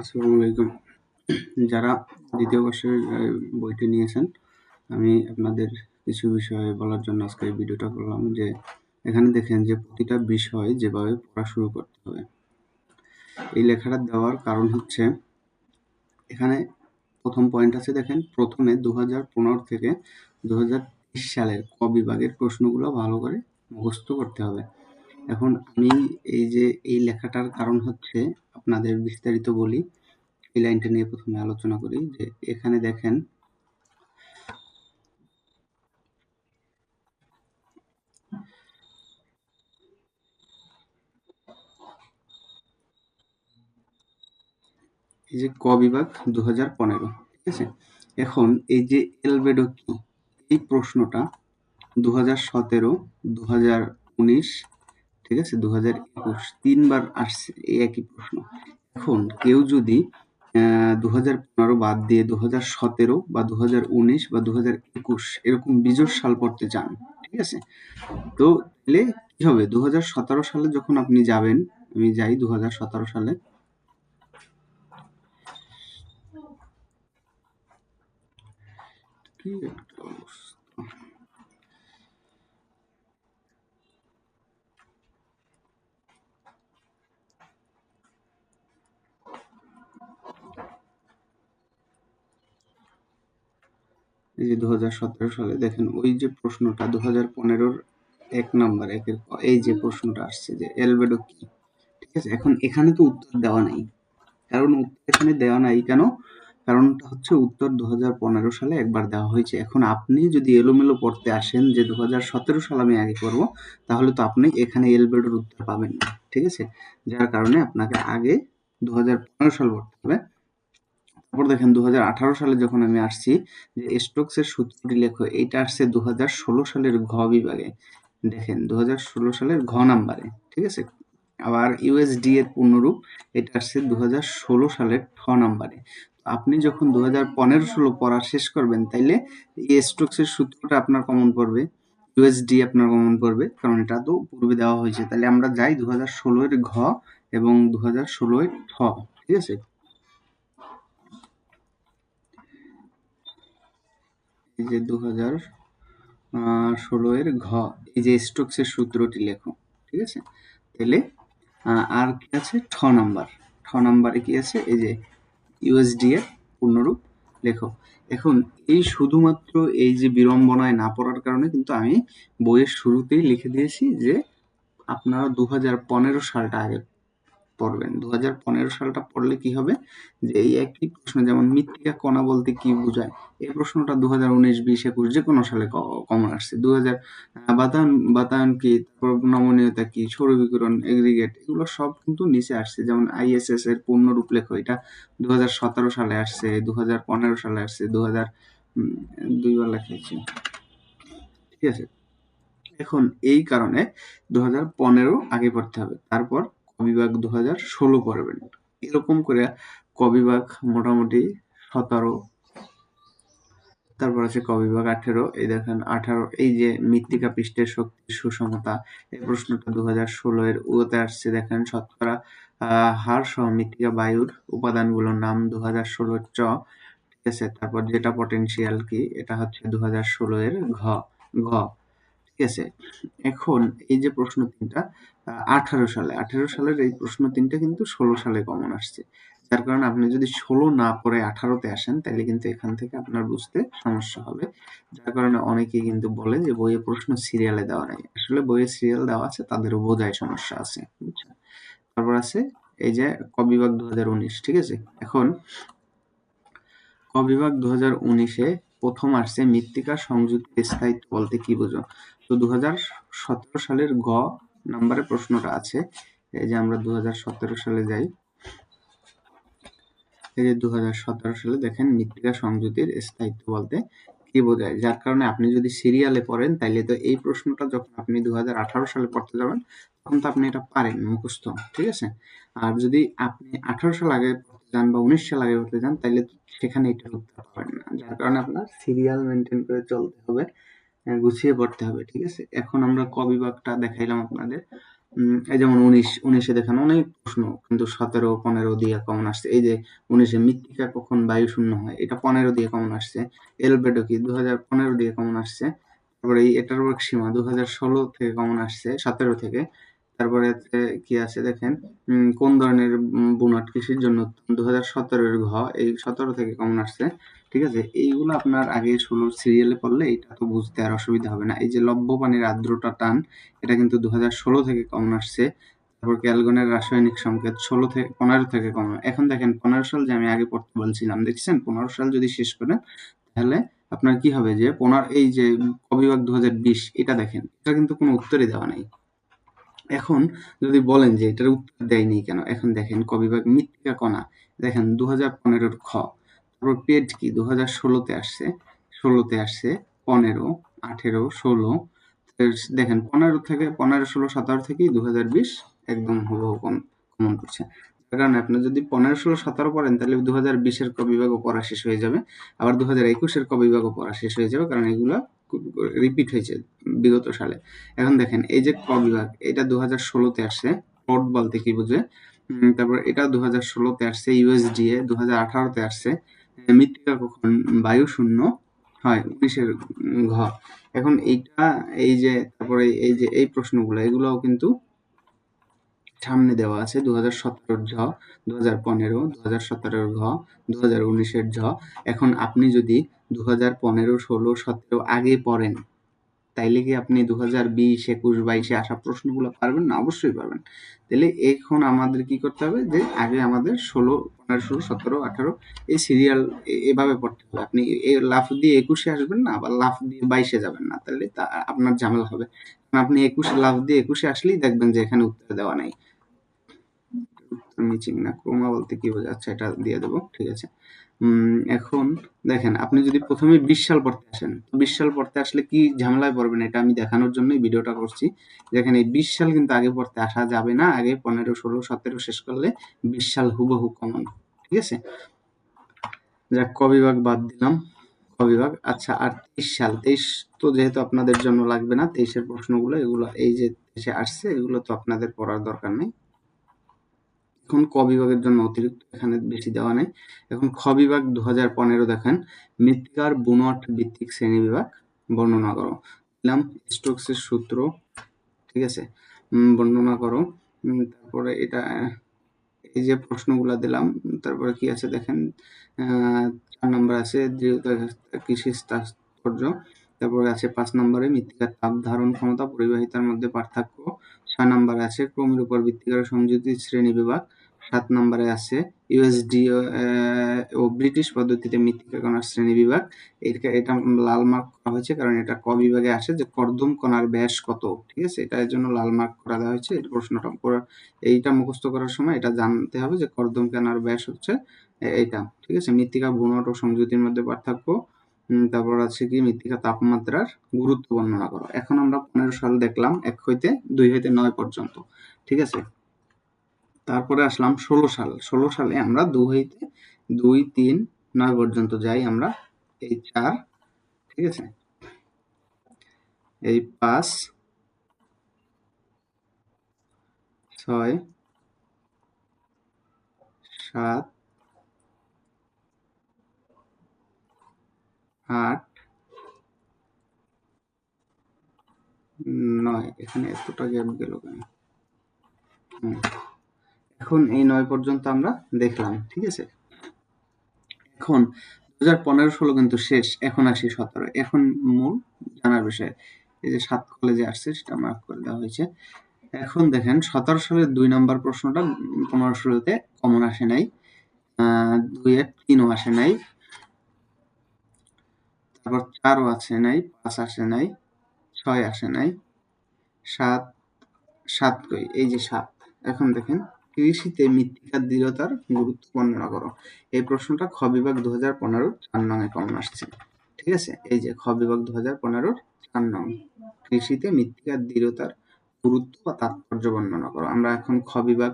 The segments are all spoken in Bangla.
আসসালামু আলাইকুম। যারা দ্বিতীয় বর্ষের বইটি নিয়েছেন, আমি আপনাদের কিছু বিষয়ে বলার জন্য আজকে এই ভিডিওটা করলাম। যে এখানে দেখেন যে প্রতিটা বিষয় যেভাবে পড়া শুরু করতে হবে, এই লেখাটা দেওয়ার কারণ হচ্ছে এখানে প্রথম পয়েন্ট আছে। দেখেন প্রথমে 2015 থেকে 2023 সালের ক বিভাগের প্রশ্নগুলো ভালো করে মুখস্থ করতে হবে। এখন আমি এই লেখাটার কারণ হচ্ছে আপনাদের বিস্তারিত বলি। এই লাইনটা নিয়ে প্রথমে আলোচনা করি। যে এখানে দেখেন এই যে ক বিভাগ 2015, ঠিক আছে। এখন এই যে এলবেডো কি, এই প্রশ্নটা 2017, 2019, ঠিক আছে, 2021 তিনবার আসছে এই একই প্রশ্ন। এখন কেউ যদি 2015 বাদ দিয়ে 2017 বা 2019 বা 2021 এরকম বিজোড় সাল পড়তে চান, ঠিক আছে, তো তাহলে কি হবে? 2017 সালে যখন আপনি যাবেন, আমি যাই 2017 সালে। কি একটা অবস্থা! এই যে 2017 সালে দেখেন ওই যে প্রশ্নটা 2015-র 1 নাম্বার একের এই যে প্রশ্নটা আসছে যে এলবেডো কি, ঠিক আছে। এখন এখানে তো উত্তর দেওয়া নাই। কারণ উত্তর এখানে দেওয়া নাই কেন? কারণটা হচ্ছে উত্তর 2015 সালে একবার দেওয়া হয়েছে। এখন আপনি যদি এলোমেলো পড়তে আসেন যে 2017 সাল আমি আগে করব, তাহলে তো আপনি এখানে এলবেডোর উত্তর পাবেন না, ঠিক আছে। যার কারণে আপনাকে আগে 2015 সাল পড়তে হবে। তারপর দেখেন 2018 সালে যখন আমি আসছি যে স্টোকসের সূত্রটি লেখো, এইটা আসছে 2016 সালের ঘ বিভাগে। দেখেন 2016 সালের ঘ নাম্বারে, ঠিক আছে। আবার ইউএসডি এর পূর্ণরূপ, এটা আসছে 2016 সালের ঠ নাম্বারে। আপনি যখন 2015-16 পড়া শেষ করবেন, তাইলে এই স্টোকসের সূত্রটা আপনার কমন পড়বে, ইউএসডি আপনার কমন পড়বে, কারণ এটা তো পূর্বে দেওয়া হয়েছে। তাহলে আমরা যাই 2016 এর ঘ এবং 2016 এর ঠ, ঠিক আছে। এই যে 2016 এর ঘ, এই যে স্টোকসের সূত্রটি লেখো, ঠিক আছে। তাহলে আর কি আছে? ঠ নাম্বার। ঠ নাম্বারে কি আছে? এই যে ইউএসডি এর পূর্ণরূপ লেখো। এখন এই শুধুমাত্র এই যে বিড়ম্বনায় না পড়ার কারণে কিন্তু আমি বইয়ের শুরুতেই লিখে দিয়েছি যে আপনারা 2015 সালটা আগে পড়বেন। 2015 সালটা পড়লে কি হবে? যে এই একই প্রশ্ন, যেমন মৃত্তিকা কণা বলতে কি বোঝায়? এই প্রশ্নটা 2019, 20, 21 যেকোনো সালে কমন আসছে। 2000 বাতায়ন কি, তারপর নমনীয়তা কি, সৌরবিকিরণ, এগ্রিগেট, এগুলো সব কিন্তু নিচে আসছে। যেমন আইএসএস এর পূর্ণরূপ লেখো, এটা 2017 সালে আসছে, 2015 সালে আসছে, 2বার লেখাইছি, ঠিক আছে। এখন এই কারণে 2015 আগে পড়তে হবে, তারপর ক বিভাগ 2016 পড়বেন। এরকম করে ক বিভাগ মোটামুটি 17, তারপর আছে ক বিভাগ 18। এই দেখেন 18, এই যে মৃত্তিকা পৃষ্ঠের শক্তির সুষমতা, এই প্রশ্নটা 2016 এর ওতে আসছে। দেখেন শতকরা হার সহ মৃত্তিকা বায়ুর উপাদানগুলোর নাম 2016 চ, ঠিক আছে। তারপর যেটা পটেনশিয়াল কি, এটা হচ্ছে 2016 এর ঘ ঘ ঠিক আছে। এখন এই যে প্রশ্ন তিনটা 18 সালের এই প্রশ্ন তিনটা কিন্তু 16 সালে কমন আসছে। যার কারণে আপনি যদি 16 না পড়ে 18-তে আসেন, তাহলে কিন্তু এখান থেকে আপনার বুঝতে সমস্যা হবে। যার কারণে অনেকেই কিন্তু বলে যে বইয়ে প্রশ্ন সিরিয়ালে দেওয়া নাই। আসলে বইয়ে সিরিয়াল দেওয়া আছে, তাদেরও বোঝায় সমস্যা আছে, বুঝছেন। তারপর আছে এই যে ক বিভাগ 2019, ঠিক আছে। এখন ক বিভাগ 2019-এ প্রথম আসছে মৃত্তিকা সংযুতির স্থায়িত্ব বলতে কি বোঝো? তো 2017 সালের গ নাম্বারে প্রশ্নটা আছে। এই যে আমরা 2017 সালে যাই। এই যে 2017 সালে দেখেন মৃত্তিকা সংযুতির স্থায়িত্ব বলতে কি বোঝায়। যার কারণে আপনি যদি সিরিয়ালে পড়েন, তাইলে তো এই প্রশ্নটা যখন আপনি 2018 সালে পড়তে যাবেন, তখন তো আপনি এটা পারেন মুখস্থ, ঠিক আছে। আর যদি আপনি 18 সাল আগে পড়তে যান বা 19 সাল আগে পড়তে যান, তাইলে সেখানে এটা উত্তর পাবেন না। যার কারণে আপনার সিরিয়াল মেনটেন করে চলতে হবে, গুছিয়ে পড়তে হবে, ঠিক আছে। এখন আমরা ক বিভাগটা দেখাইলাম আপনাদের। এই যেমন 19 দেখেন অনেক প্রশ্ন, কিন্তু 17, 15 দিয়ে কমন আসছে। এই যে 19 মৃত্তিকা কখন বায়ু শূন্য হয়, এটা 15 দিয়ে কমন আসছে। এলবেডো কি 2015 দিয়ে কমন আসছে। তারপরে এই এটার সীমা 2016 থেকে কমন আসছে, 17 থেকে। তারপরে কি আছে দেখেন, কোন ধরনের বুনট কৃষির জন্য 2017 এর এই 17 থেকে কমন আসছে। ঠিক আছে, এইগুলো আপনার আগে 16 সিরিয়ালে পড়লে এটা তো বুঝতে আর অসুবিধা হবে না। এই যে লভ্য পানির আর্দ্রতা টান, এটা কিন্তু 2016 থেকে কমন আসছে। তারপর ক্যালগনের রাসায়নিক সংকেত 15 থেকে কমন। এখন দেখেন 15 সাল যে আমি আগে পড়তে বলছিলাম, দেখছেন 15 সাল যদি শেষ করেন তাহলে আপনার কি হবে, যে 15 এই যে কবিভাগ 2020 এটা দেখেন, এটা কিন্তু কোনো উত্তরই দেওয়া নাই। এখন যদি বলেন যে এটার উত্তর দেয়নি কেন, এখন দেখেন কবিভাগ মৃত্তিকা কণা, দেখেন 2015 খ। তারপর পেট কি 2016-তে আসছে, 16-তে আসছে, 15, 18, 16। দেখেন 15 থেকে 15, 16, 17 থেকেই 2020 একদম হুবহু কমন করছে। তার কারণে আপনি যদি 15, 16, 17 পড়েন তাহলে 2020-এর ক বিভাগও পড়া শেষ হয়ে যাবে, আবার 2021-এর ক বিভাগও পড়া শেষ হয়ে যাবে, কারণ এগুলা রিপিট হয়েছে বিগত সালে। এখন দেখেন এই যে ক বিভাগ, এটা 2016-তে আসছে, প্লট বলতে কি বুঝে। তারপর এটা 2016-তে আসছে, ইউএসডিএ 2018-তে আসছে। মৃত্তিকা কখন বায়ু শূন্য হয়, 19-এর ঘ। এখন এইটা, এই যে তারপরে এই যে এই প্রশ্নগুলো, এগুলোও কিন্তু সামনে দেওয়া আছে 2017-র ঝ, 2015, 2017-র ঘ, 2019-এর ঝ। এখন আপনি যদি 2015, 16, 17 আগে পড়েন, তাইলে কি আপনি 2020, 21, 22-এ আসা প্রশ্নগুলো পারবেন না? অবশ্যই পারবেন। তাহলে এখন আমাদের কি করতে হবে, যে আগে আমাদের 16, 15, 16, 17, 18 এই সিরিয়াল এভাবে পড়তে হবে। আপনি লাফ দিয়ে 21-এ আসবেন না, আবার লাফ দিয়ে 22-এ যাবেন না, তাহলে আপনার ঝামেলা হবে। কারণ আপনি 21-এ লাফ দিয়ে 21-এ আসলেই দেখবেন যে এখানে উত্তর দেওয়া নাই। মিচিং না, ক্রোমা বলতে কি বোঝাচ্ছে এটা দিয়ে দেবো, ঠিক আছে। এখন দেখেন আপনি যদি প্রথমে 20 সাল পড়তে আসেন, 20 সাল পড়তে আসলে কি ঝামেলায় পড়বেন এটা আমি দেখানোর জন্যই ভিডিওটা করছি। দেখেন এই 20 সাল কিন্তু আগে পড়তে আসা যাবে না, আগে 15, 16, 17 শেষ করলে 20 সাল হুবহু কমন, ঠিক আছে। যাক, ক বিভাগ বাদ দিলাম, ক বিভাগ। আচ্ছা, আর 23 সাল, 23 তো যেহেতু আপনাদের জন্য লাগবে না, 23-এর প্রশ্নগুলো এগুলো এই যে 23-এ আসছে, এগুলো তো আপনাদের পড়ার দরকার নেই। এখন ক বিভাগের জন্য অতিরিক্ত এখানে বেশি দেওয়া নেই। এখন খ বিভাগ 2015 দেখেন, মৃত্তিকার বুনট ভিত্তিক শ্রেণীবিভাগ বর্ণনা করো। দিলাম স্টোকসের সূত্র, ঠিক আছে, বর্ণনা করো। তারপরে এটা এই যে প্রশ্নগুলা দিলাম, তারপরে কি আছে দেখেন, 4 নম্বর আছে কৃষি তাৎপর্য। তারপরে আছে 5 নম্বরে মৃত্তিকার তাপ ধারণ ক্ষমতা পরিবাহিতার মধ্যে পার্থক্য। 6 নম্বরে আছে ক্রমের উপর ভিত্তি করে সংযোজিত শ্রেণী বিভাগ। 7 নম্বরে আছে ইউএসডি ও ব্রিটিশ পদ্ধতিতে মৃত্তিকা কণার শ্রেণী বিভাগ। এটা লাল মার্ক করা হয়েছে, কারণ এটা ক বিভাগে আসে, যে কর্দম কণার ব্যাস কত, ঠিক আছে, এটা এর জন্য লাল মার্ক করা দেওয়া হয়েছে। এই প্রশ্নটা এইটা মুখস্থ করার সময় এটা জানতে হবে যে কর্দম কণার ব্যাস হচ্ছে এইটা, ঠিক আছে। মৃত্তিকা বুনট ও সংযুতির মধ্যে পার্থক্য। তারপর আছে কি মৃত্তিকা তাপমাত্রার গুরুত্ব বর্ণনা করো। এখন আমরা 15 সাল দেখলাম, 1 হইতে 2 হইতে 9 পর্যন্ত, ঠিক আছে। তারপরে আসলাম 16 সাল, 16 সালে আমরা 2 হইতে 2, 3, 9 পর্যন্ত যাই আমরা। এই 4, ঠিক আছে, এই 5, 6, 7, 8, 9। এখানে এতটা গ্যাপ গেল কেন? এখন এই 9 পর্যন্ত আমরা দেখলাম, ঠিক আছে। এখন 2015-16 কিন্তু শেষ, এখন আসি 17। এখন মূল জানার বিষয়, এই যে 7 কলেজে আসছে সেটা মার্ক করে দেওয়া হয়েছে। এখন দেখেন 17 সালের 2 নাম্বার প্রশ্নটা 15-16-তে কমন আসে নাই, 2-এর 3ও আসে নাই, তারপর 4ও আসে নাই, 5 আসে নাই, 6 আসে নাই, 7, 7 কই, এই যে 7। এখন দেখেন কৃষিতে মৃত্তিকার দৃঢ়তার গুরুত্ব বর্ণনা করো। এই প্রশ্নটা খ বিভাগ 2015 4 নং কমন আসছে, ঠিক আছে। এই যে খ বিভাগ 2015 4 নং, কৃষিতে মৃত্তিকার দৃঢ়তার গুরুত্ব বা তাৎপর্য বর্ণনা করো। আমরা এখন খ বিভাগ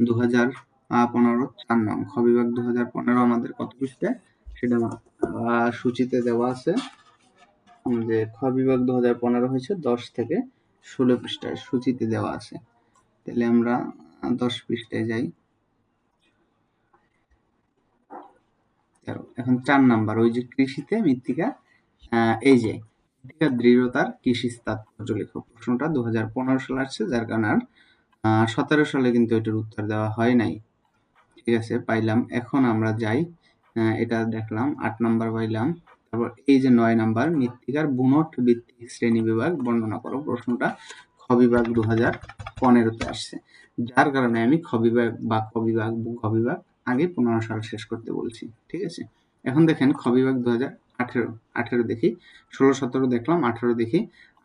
2015 4 নং, খ বিভাগ 2015 আমাদের কত পৃষ্ঠায় সেটা সূচিতে দেওয়া আছে, যে খ বিভাগ 2015 হয়েছে 10 থেকে 16 পৃষ্ঠায় সূচিতে দেওয়া আছে। তাহলে আমরা 10 পৃষ্ঠায় যাই। এখন 4 নাম্বার, ওই যে কৃষিতে মৃত্তিকা, এই যে মৃত্তিকার দৃঢ়তার কৃষি তাৎপর্য লেখো। প্রশ্নটা 2015 সালে আসছে, যার কারণে আর 17 সালে কিন্তু এটার উত্তর দেওয়া হয় নাই। ঠিক আছে, পাইলাম। এখন আমরা যাই, এটা দেখলাম 8 নাম্বার পাইলাম। তারপর এই যে 9 নাম্বার, মৃত্তিকার বুনট ভিত্তিক শ্রেণী বিভাগ বর্ণনা করো। প্রশ্নটা খ বিভাগ 2015-তে আসছে, যার কারণে আমি খ বিভাগ বা ক বিভাগ খ বিভাগ আগে 15 সাল শেষ করতে বলছি। ঠিক আছে, এখন দেখেন খ বিভাগ 2018 দেখি, 16-17 দেখলাম, 18 দেখি।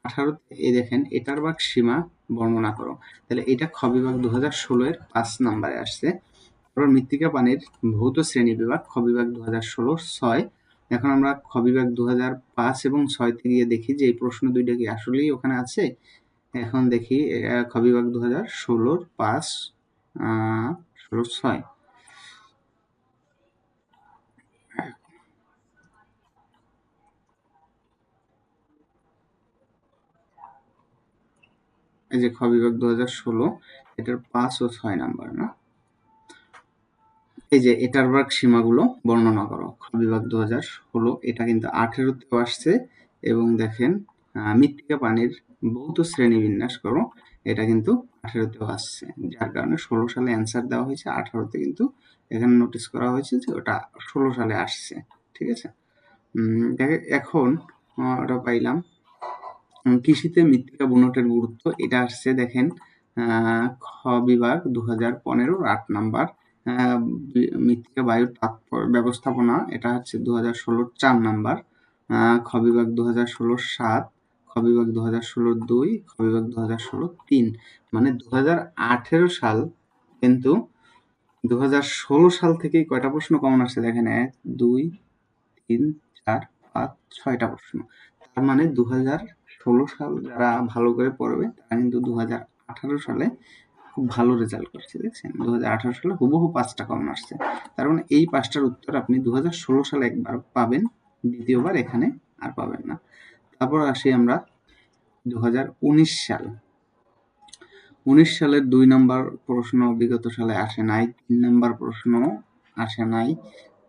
18 এই দেখেন এটার ভাগ সীমা বর্ণনা করো। তাহলে এটা খ বিভাগ 2016 এর 5 নাম্বারে আসছে। তারপর মৃত্তিকা পানির ভৌত শ্রেণী বিভাগ খ বিভাগ 2016 6। এখন আমরা খ বিভাগ 2005 এবং 6 তে গিয়ে দেখি যে এই প্রশ্ন দুইটা কি আসলেই ওখানে আছে। এখন দেখি খ বিভাগ 2016 5 16 6। এই যে খ বিভাগ 2016, এটার 5 ও 6 নাম্বার না। এই যে এটার ভাগ সীমাগুলো বর্ণনা করো। খ বিভাগ 2016, এটা কিন্তু 18-তেও আসছে। এবং দেখেন মৃত্তিকা পানির ভৌত শ্রেণী বিন্যাস করো, এটা কিন্তু 18-তেও আসছে, যার কারণে 16 সালে অ্যান্সার দেওয়া হয়েছে। 18-তে কিন্তু এখানে নোটিস করা হয়েছে যে ওটা 16 সালে আসছে। ঠিক আছে, এখন ওটা পাইলাম। কৃষিতে মৃত্তিকা বুনটের গুরুত্ব, এটা আসছে দেখেন খ বিভাগ 2015 8 নাম্বার। মৃত্তিকা বায়ুর ব্যবস্থাপনা, এটা হচ্ছে 2016 4 নাম্বার। খ বিভাগ 2016 7, খ বিভাগ 2016 2, খ বিভাগ 2016 3। মানে 2018 সাল কিন্তু 2016 সাল থেকেই কয়টা প্রশ্ন কমন আসছে দেখেন, 1 2 3 4 5 6টা প্রশ্ন। তার মানে 2016 সাল যারা ভালো করে পড়বে তারা কিন্তু 2018 সালে খুব ভালো রেজাল্ট করছে। দেখছেন 2018 সালে হুবহু 5টা কমন আসছে। তার মানে এই 5টার উত্তর আপনি 2016 সালে একবার পাবেন, দ্বিতীয়বার এখানে আর পাবেন না। তারপর আসি আমরা 2019 সাল। 19 সালের 2 নম্বর প্রশ্ন বিগত সালে আসে নাই, 3 নম্বর প্রশ্ন আসে নাই।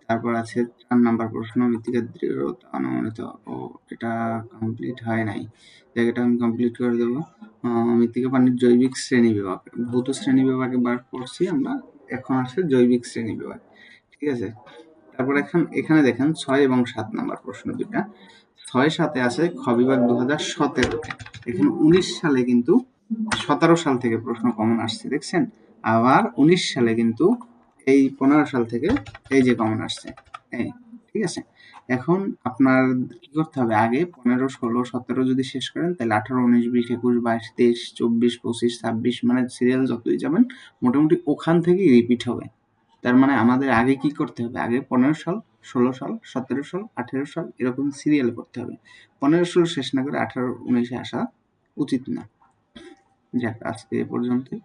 তারপর আছে 4 নাম্বার প্রশ্ন, মৃত্তিকার দৃঢ়তা অনুমানিত। ও এটা কমপ্লিট হয় নাই, জায়গাটা আমি কমপ্লিট করে দেবো। মৃত্তিকা পানির জৈবিক শ্রেণী বিভাগ, ভৌত শ্রেণী বিভাগে বার করছি আমরা, এখন আসছে জৈবিক শ্রেণী বিভাগ। ঠিক আছে, তারপর এখানে দেখেন 6 এবং 7 নাম্বার প্রশ্ন দুটা। 6-7 আছে খ বিভাগ 2017-তে। এখানে 19 সালে কিন্তু 17 সাল থেকে প্রশ্ন কমন আসছে, দেখছেন। আবার 19 সালে কিন্তু এই 15 সাল থেকে এই যে কমন আসছে এই। ঠিক আছে, এখন আপনার কি করতে হবে, আগে 15 16 17 যদি শেষ করেন, তাহলে 18 19 20 21 22 23 24 25 26, মানে সিরিয়াল যতই যাবেন মোটামুটি ওখান থেকেই রিপিট হবে। তার মানে আমাদের আগে কি করতে হবে, আগে 15 সাল 16 সাল 17 সাল 18 সাল এরকম সিরিয়ালে করতে হবে। 15 সাল শেষ না করে 18 19-এ আসা উচিত না। যাক, আজকে এ পর্যন্তই।